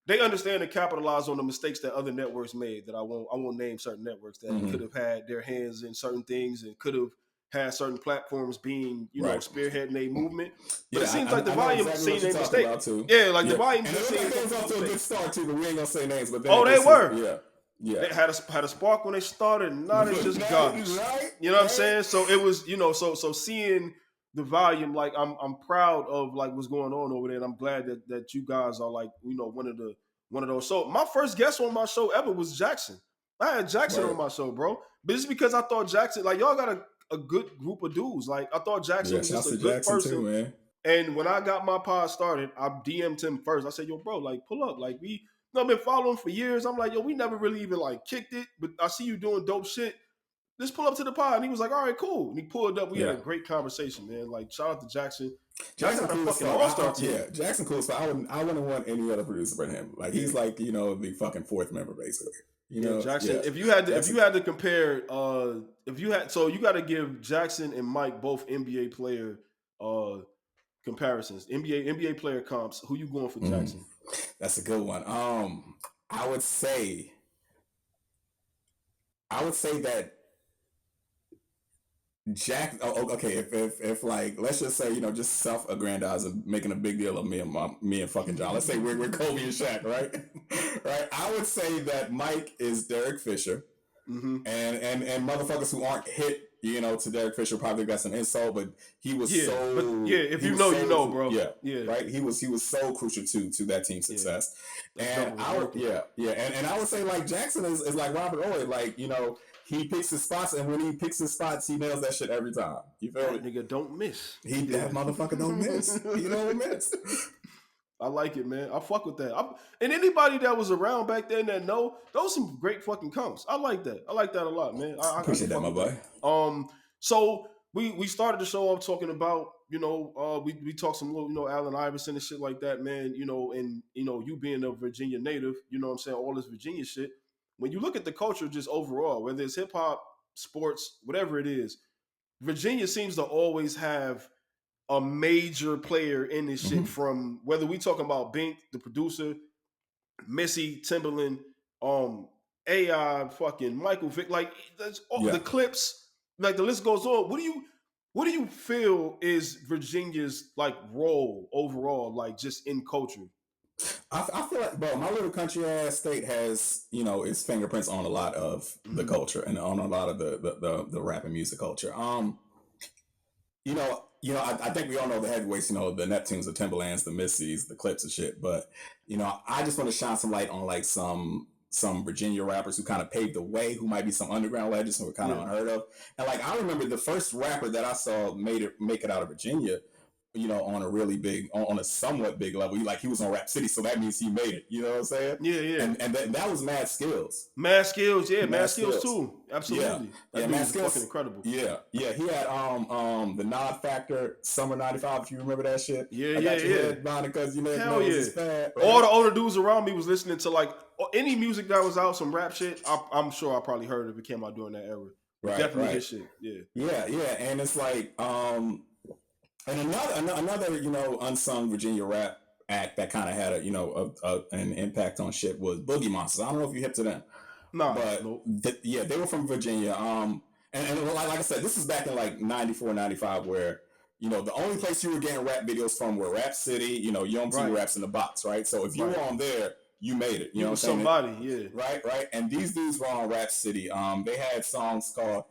Speaker 1: They understand and capitalize on the mistakes that other networks made. That I won't name certain networks that could have had their hands in certain things and could have had certain platforms being, spearheading a movement. But it seems like the volume seen a mistake. Yeah, like the volume just seen
Speaker 2: off to a good start too. But we ain't gonna say names. But
Speaker 1: they were.
Speaker 2: Yeah.
Speaker 1: They had a spark when they started. Now they just garbage. You know what I'm saying? So it was, so seeing the volume, like I'm proud of like what's going on over there, and I'm glad that you guys are like one of those. So my first guest on my show ever was Jackson. I had Jackson on my show, bro. But it's because I thought Jackson, like y'all got a good group of dudes. Like I thought Jackson was just a good person.
Speaker 2: Too, man.
Speaker 1: And when I got my pod started, I DM'd him first. I said, yo, bro, like pull up. Like I've been following for years. I'm like, yo, we never really even like kicked it, but I see you doing dope shit. Just pull up to the pod. And he was like, all right, cool. And he pulled up. We had a great conversation, man. Like, shout out to Jackson. Jackson had a fucking all-star team.
Speaker 2: Yeah, Jackson cool. So I wouldn't want any other producer but him. Like, he's like, the fucking 4th member, basically.
Speaker 1: Jackson. Yeah. If you had to compare, so you got to give Jackson and Mike both NBA player comparisons. NBA player comps. Who you going for, Jackson?
Speaker 2: That's a good one. I would say that Jack. Oh, okay. If like, let's just say just self-aggrandizing, making a big deal of me and fucking John. Let's say we're Kobe and Shaq, right? Right. I would say that Mike is Derek Fisher, and motherfuckers who aren't hit, to Derek Fisher probably got some insult, but he was
Speaker 1: if you know, bro.
Speaker 2: Yeah. Right. He was so crucial to that team's success, and I would say like Jackson is like Robert Ory, like he picks his spots, and when he picks his spots, he nails that shit every time. You feel
Speaker 1: That
Speaker 2: me?
Speaker 1: nigga don't miss.
Speaker 2: That motherfucker don't miss. He don't miss.
Speaker 1: I like it, man. I fuck with that. And anybody that was around back then that know, those some great fucking counts. I like that. I like that a lot, man. I
Speaker 2: appreciate that, my boy.
Speaker 1: So we started the show off talking about, we talked some little, Allen Iverson and shit like that, man. And you being a Virginia native, you know what I'm saying, all this Virginia shit. When you look at the culture just overall, whether it's hip hop, sports, whatever it is, Virginia seems to always have a major player in this shit, from whether we talking about Bink, the producer, Missy, Timberland, AI, fucking Michael Vick, like that's all the Clips, like the list goes on. What do you feel is Virginia's like role overall, like just in culture?
Speaker 2: I feel like, bro, my little country ass state has, its fingerprints on a lot of the culture and on a lot of the rap and music culture. I think we all know the heavyweights, the Neptunes, the Timberlands, the Missies, the Clips and shit. But, I just want to shine some light on like some Virginia rappers who kind of paved the way, who might be some underground legends who were kind of unheard of. And like, I remember the first rapper that I saw make it out of Virginia, on a really big, on a somewhat big level. He was on Rap City, so that means he made it. You know what I'm saying?
Speaker 1: Yeah.
Speaker 2: And that was Mad Skills.
Speaker 1: Mad Skills too. Absolutely.
Speaker 2: Yeah,
Speaker 1: Mad Skills fucking incredible.
Speaker 2: Yeah. He had the Nod Factor, Summer '95. If you remember that shit.
Speaker 1: Yeah.
Speaker 2: Because
Speaker 1: hell yeah. Bad, right? All the older dudes around me was listening to like any music that was out, some rap shit. I'm sure I probably heard if it came out during that era.
Speaker 2: Right.
Speaker 1: Definitely his shit. Yeah.
Speaker 2: And it's like and another unsung Virginia rap act that kind of had an impact on shit was Boogie Monsters. I don't know if you hip to them.
Speaker 1: No,
Speaker 2: but
Speaker 1: nope.
Speaker 2: They were from Virginia. And like I said, this is back in like 94, 95, where the only place you were getting rap videos from were Rap City. Young TV Raps in the Box, right? So if you were on there, you made it. You know what I'm saying?
Speaker 1: Somebody, yeah.
Speaker 2: Right. And these dudes were on Rap City. They had songs called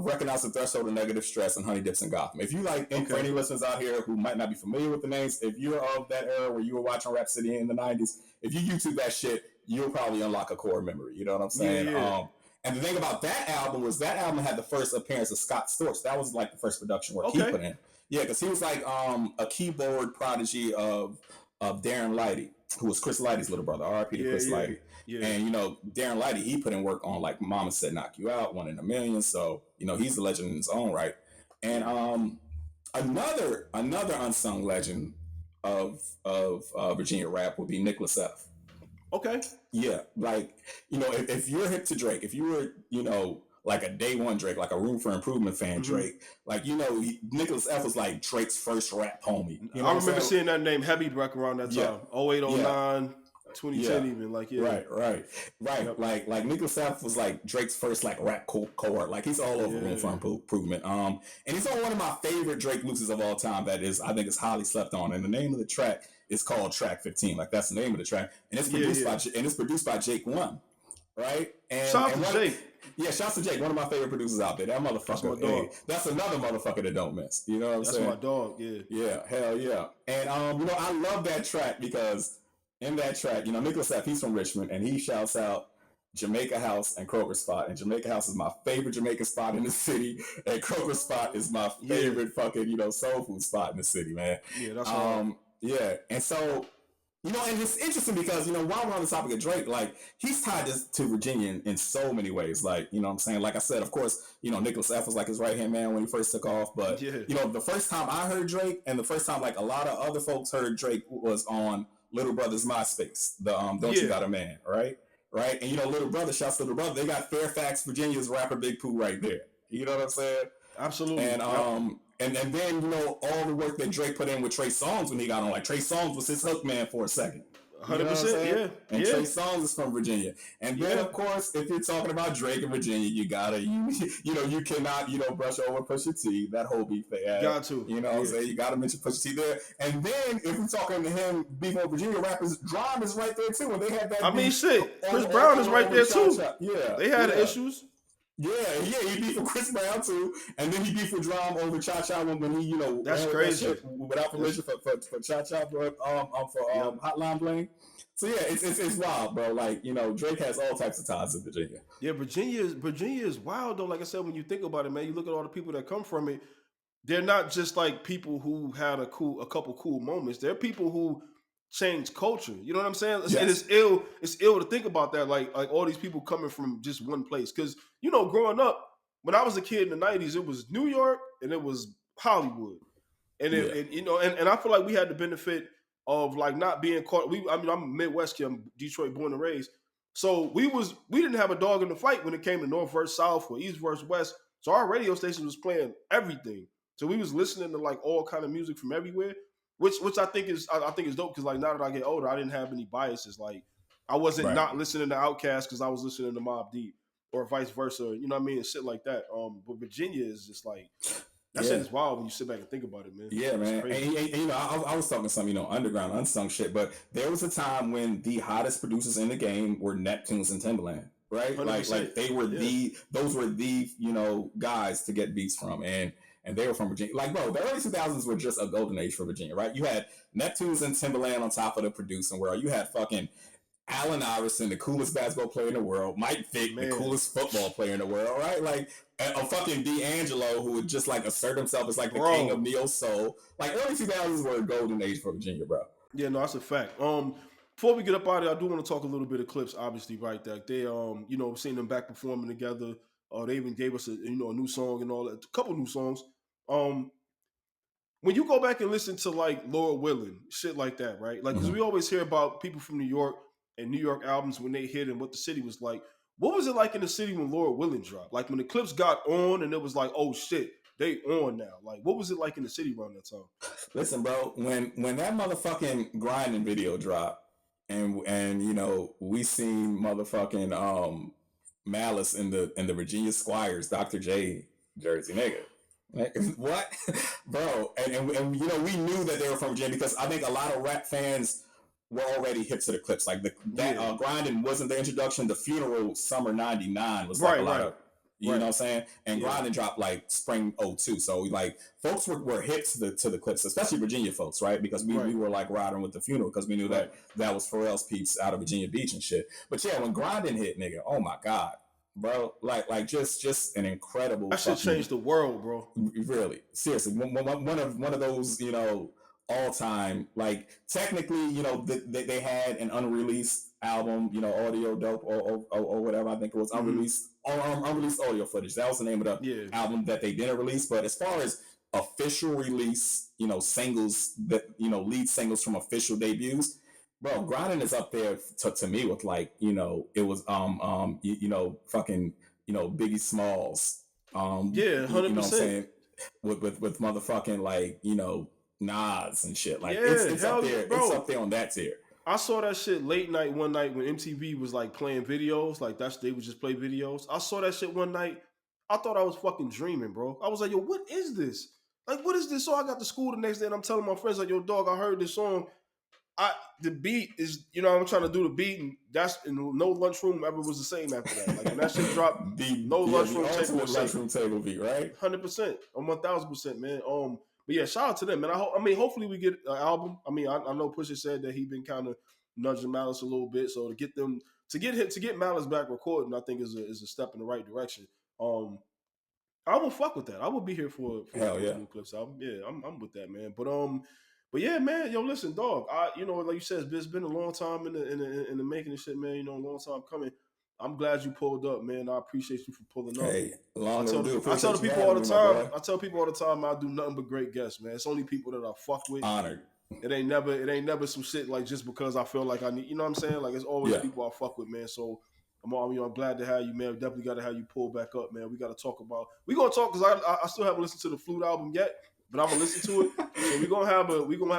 Speaker 2: Recognize the Threshold of Negative Stress and Honey Dips in Gotham. If you like, and for any listeners out here who might not be familiar with the names, if you're of that era where you were watching Rap City in the 90s, if you YouTube that shit, you'll probably unlock a core memory. You know what I'm saying?
Speaker 1: Yeah.
Speaker 2: And the thing about that album was that album had the first appearance of Scott Storch. That was like the first production work he put in. Yeah, because he was like a keyboard prodigy of Darren Lighty, who was Chris Lighty's little brother. R.I.P. to Chris Lighty. Yeah. And Darren Lighty, he put in work on like Mama Said Knock You Out, One in a Million. So he's a legend in his own right. And another unsung legend of Virginia rap would be Nicholas F.
Speaker 1: Okay.
Speaker 2: Yeah, like if you're hip to Drake, if you were like a day one Drake, like a Room for Improvement fan Drake, like Nicholas F was like Drake's first rap homie.
Speaker 1: I remember seeing that name heavy around that time. 08, 09. 2010 even, like,
Speaker 2: Right. Yep. Like Nicholas F was like Drake's first like rap cohort. Like he's all over Room for Improvement. And he's on one of my favorite Drake loops of all time that I think is highly slept on. And the name of the track is called Track 15. Like that's the name of the track. And it's produced by Jake One. Right? And
Speaker 1: shout out to Jake.
Speaker 2: Yeah, shouts to Jake, one of my favorite producers out there. That motherfucker. That's my dog. That's another motherfucker that don't miss. You know what I'm saying?
Speaker 1: That's my dog, yeah.
Speaker 2: Yeah, hell yeah. And I love that track because in that track, Nicholas F., he's from Richmond, and he shouts out Jamaica House and Kroger Spot. And Jamaica House is my favorite Jamaican spot in the city, and Kroger Spot is my favorite fucking, soul food spot in the city, man.
Speaker 1: Yeah, that's right.
Speaker 2: Yeah, and so, and it's interesting because, while we're on the topic of Drake, like, he's tied to Virginia in so many ways. Like, what I'm saying? Like I said, of course, Nicholas F. was like his right-hand man when he first took off. But, the first time I heard Drake and the first time, like, a lot of other folks heard Drake was on Little Brother's MySpace, the Don't You Got a Man, right? And Little Brother, shouts to Little Brother, they got Fairfax, Virginia's rapper Big Pooh right there. You know what I'm saying?
Speaker 1: Absolutely.
Speaker 2: And and then all the work that Drake put in with Trey Songz when he got on, like Trey Songz was his hook man for a second.
Speaker 1: 100%, yeah.
Speaker 2: And Trey Songz is from Virginia. And then, of course, if you're talking about Drake and Virginia, you gotta, you cannot, brush over Pusha T, that whole beef they had.
Speaker 1: Got to.
Speaker 2: You know what I'm saying? You gotta mention Pusha T there. And then, if we're talking to him, beef on Virginia rappers, Drum is right there, too. And they had that
Speaker 1: shit. Chris Brown is right there, too.
Speaker 2: Yeah.
Speaker 1: They had issues.
Speaker 2: He beat for Chris Brown too, and then he beat for Drum over Cha Cha when he
Speaker 1: That's
Speaker 2: ran with that
Speaker 1: crazy.
Speaker 2: shit without permission for Cha Cha for
Speaker 1: Yep.
Speaker 2: Hotline Bling. So yeah, it's wild, bro. Like Drake has all types of ties in Virginia.
Speaker 1: Yeah, Virginia is wild though. Like I said, when you think about it, man, you look at all the people that come from it. They're not just like people who had a couple cool moments. They're people who change culture. You know what I'm saying? And
Speaker 2: Yes.
Speaker 1: it's ill. It's ill to think about that. Like all these people coming from just one place. Because growing up, when I was a kid in the '90s, it was New York and it was Hollywood. And
Speaker 2: Yeah.
Speaker 1: and I feel like we had the benefit of like not being caught. I'm a Midwest kid, I'm Detroit born and raised. So we didn't have a dog in the fight when it came to North versus South or East versus West. So our radio station was playing everything. So we was listening to like all kind of music from everywhere, which I think is dope because like now that I get older, I didn't have any biases. Like I wasn't
Speaker 2: Right.
Speaker 1: not listening to Outkast because I was listening to Mobb Deep or vice versa. You know what I mean? And shit like that. But Virginia is just like that shit is wild when you sit back and think about it, man.
Speaker 2: Yeah, man. And I was talking some, underground, unsung shit, but there was a time when the hottest producers in the game were Neptunes and Timbaland, right?
Speaker 1: 100%.
Speaker 2: Like they were those were the, guys to get beats from. And they were from Virginia. Like, bro, the early 2000s were just a golden age for Virginia, right? You had Neptunes and Timbaland on top of the producing world. You had fucking Allen Iverson, the coolest basketball player in the world, Mike Vick, the coolest football player in the world, right? Like a fucking D'Angelo who would just like assert himself as like the king of neo soul. Like early 2000s were a golden age for Virginia, bro.
Speaker 1: Yeah, no, that's a fact. Before we get up out of it, I do want to talk a little bit of Clips, obviously, right? That they seeing them back performing together. They even gave us a new song and all that, a couple new songs. When you go back and listen to like Laura Willing, shit like that, right? Like, because we always hear about people from New York and New York albums when they hit and what the city was like. What was it like in the city when Laura Willing dropped? Like when the Clips got on and it was like, oh shit, they on now. Like, what was it like in the city around that time?
Speaker 2: Listen, bro, when that motherfucking grinding video dropped, and we seen motherfucking Malice in the Virginia Squires Dr. J jersey, nigga. Like, what, bro? And we knew that they were from Virginia because I think a lot of rap fans were already hip to the Clips. Like that grinding wasn't the introduction. The Funeral Summer '99 was like a lot of. You know what I'm saying? And grinding dropped like spring 02. So like folks were hip to the Clips, especially Virginia folks, right? Because we were like riding with the Funeral because we knew that was Pharrell's peeps out of Virginia Beach and shit. But yeah, when grinding hit, nigga, oh my God. Bro, like just an incredible.
Speaker 1: That shit changed the world, bro.
Speaker 2: Really, seriously, one of those, all time. Like technically, they had an unreleased album, Audio Dope or whatever. I think it was unreleased unreleased audio footage. That was the name of the album that they didn't release. But as far as official release, singles that lead singles from official debuts. Bro, Grinding is up there to me with like, it was fucking, Biggie Smalls.
Speaker 1: 100%.
Speaker 2: You know what I'm saying? With motherfucking like, Nas and shit. Like it's up there, bro. It's up there on that tier.
Speaker 1: I saw that shit late night one night when MTV was like playing videos. Like they would just play videos. I saw that shit one night. I thought I was fucking dreaming, bro. I was like, yo, what is this? Like, what is this? So I got to school the next day and I'm telling my friends, like, yo, dog, I heard this song. The beat is, I'm trying to do the beat, and no lunchroom ever was the same after that. Like when that shit dropped, lunchroom
Speaker 2: table beat, right?
Speaker 1: 100%, on 1000%, man. But yeah, shout out to them, man. Hopefully we get an album. I mean, I know Pusha said that he been kind of nudging Malice a little bit, so to get Malice back recording, I think is a step in the right direction. I will fuck with that. I will be here for a new Clips album. Yeah, I'm with that, man. But yeah, man, yo, listen, dog. Like you said, it's been a long time in the making of shit, man. A long time coming. I'm glad you pulled up, man. I appreciate you for pulling up.
Speaker 2: Hey, I
Speaker 1: tell people all the time I do nothing but great guests, man. It's only people that I fuck with.
Speaker 2: Honored.
Speaker 1: It ain't never some shit like just because I feel like I need. You know what I'm saying? Like it's always people I fuck with, man. So I'm glad to have you, man. Definitely got to have you pull back up, man. We got to talk about. We gonna talk because I still haven't listened to the Flute album yet. But I'm gonna listen to it. So we're gonna have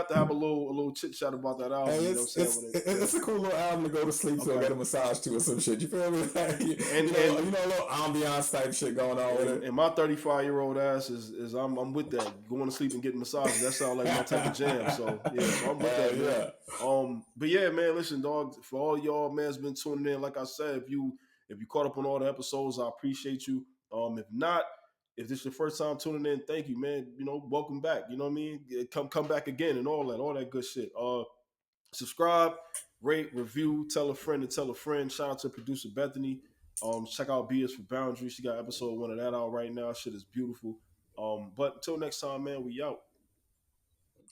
Speaker 1: to have a little chit chat about that album.
Speaker 2: Hey, it's a cool little album to go to sleep to or get a massage to or some shit. You feel me? and a little ambiance type shit going on with it.
Speaker 1: And my 35-year-old ass is I'm with that. Going to sleep and getting massages. That sounds like my type of jam. So I'm with that, man. But yeah, man, listen, dog, for all y'all man has been tuning in. Like I said, If you caught up on all the episodes, I appreciate you. If not, if this is your first time tuning in, thank you, man. You know, welcome back. You know what I mean? Come back again and all that good shit. Subscribe, rate, review, tell a friend and tell a friend. Shout out to producer Bethany. Check out B is for Boundaries. She got episode 1 of that out right now. Shit is beautiful. But until next time, man, we out.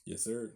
Speaker 2: Yes, sir.